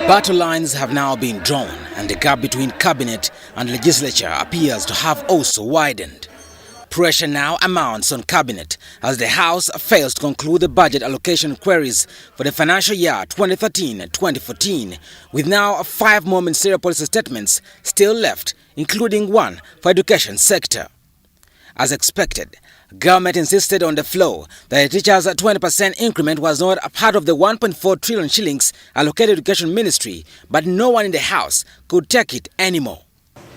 Battle lines have now been drawn, and the gap between cabinet and legislature appears to have also widened. Pressure now amounts on cabinet as the House fails to conclude the budget allocation queries for the financial year 2013-2014, with now 5 more ministerial policy statements still left, including one for education sector. As expected, government insisted on the floor that the teachers' 20% increment was not a part of the 1.4 trillion shillings allocated to Education Ministry, but no one in the House could take it anymore.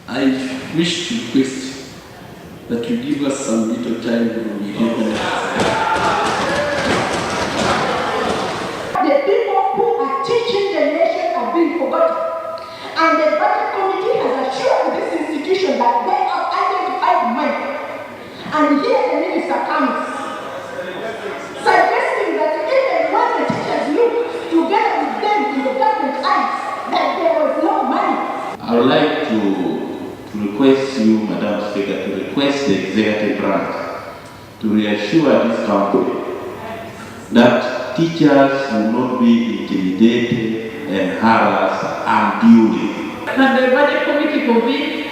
I wish to request that you give us some little time to review. The people who are teaching the nation are being forgotten, and the budget committee has assured this institution that they have identified money. And here the minister comes, suggesting that even when the teachers look together with them in the government eyes, that there was no money. I would like to request you, Madam Speaker, to request the executive branch to reassure this country that teachers will not be intimidated and harassed unduly. Can the budget committee convene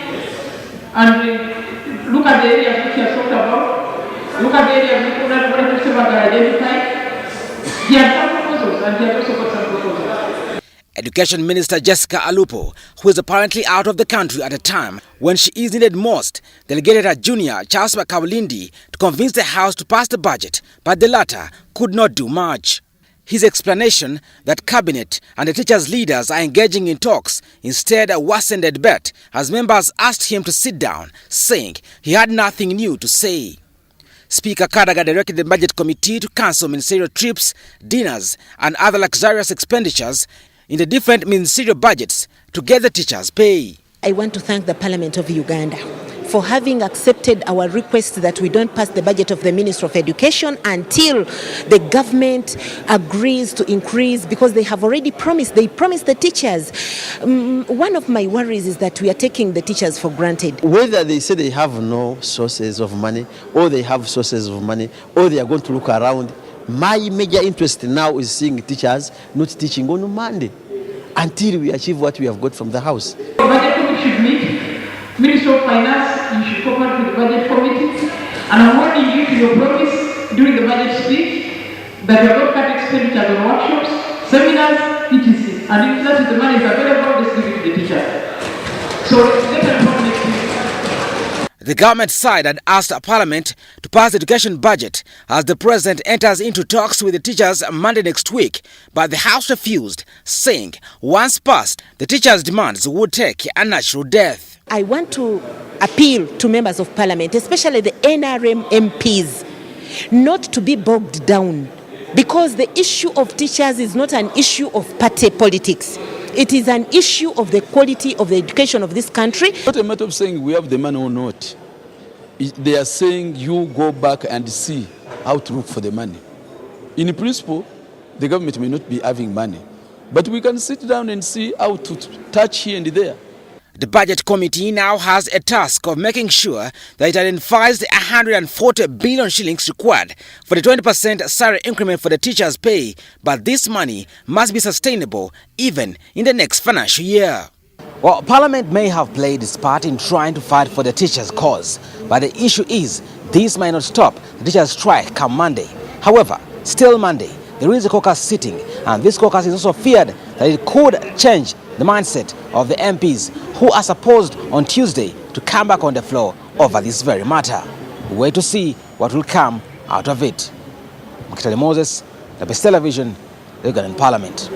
and look at the areas which you have talked about? Look at the areas which have identified. He has some proposals, and he has also got some proposals. Education Minister Jessica Alupo, who is apparently out of the country at a time when she is needed most, delegated her junior Charles Makawulindi to convince the House to pass the budget, but the latter could not do much. His explanation that cabinet and the teachers' leaders are engaging in talks instead worsened the debate as members asked him to sit down, saying he had nothing new to say. Speaker Kadaga directed the Budget Committee to cancel ministerial trips, dinners and other luxurious expenditures in the different ministerial budgets to get the teachers' pay. I want to thank the Parliament of Uganda for having accepted our request that we don't pass the budget of the Ministry of Education until the government agrees to increase, because they have already promised. They promised the teachers. One of my worries is that we are taking the teachers for granted. Whether they say they have no sources of money, or they have sources of money, or they are going to look around, my major interest now is seeing teachers not teaching on Monday until we achieve what we have got from the House. The budget committee should meet. Minister of Finance, you should come up with the budget committee. And I'm warning you to your promise during the budget speech that you are not cut expenditures on workshops, seminars, etc. And if that is the money is available, let's give it to the teachers. So let us not next week. The government side had asked Parliament to pass the education budget as the President enters into talks with the teachers Monday next week, but the House refused, saying once passed, the teachers' demands would take a natural death. I want to appeal to members of Parliament, especially the NRM MPs, not to be bogged down, because the issue of teachers is not an issue of party politics. It is an issue of the quality of the education of this country. It's not a matter of saying we have the money or not. They are saying you go back and see how to look for the money. In principle, the government may not be having money, but we can sit down and see how to touch here and there. The Budget Committee now has a task of making sure that it identifies the 140 billion shillings required for the 20% salary increment for the teachers' pay, but this money must be sustainable even in the next financial year. Well, Parliament may have played its part in trying to fight for the teachers' cause, but the issue is this might not stop the teachers' strike come Monday. However, still Monday, there is a caucus sitting, and this caucus is also feared that it could change the mindset of the MPs who are supposed on Tuesday to come back on the floor over this very matter. We wait to see what will come out of it. Mkitali Moses, the Best Television, Ugandan Parliament.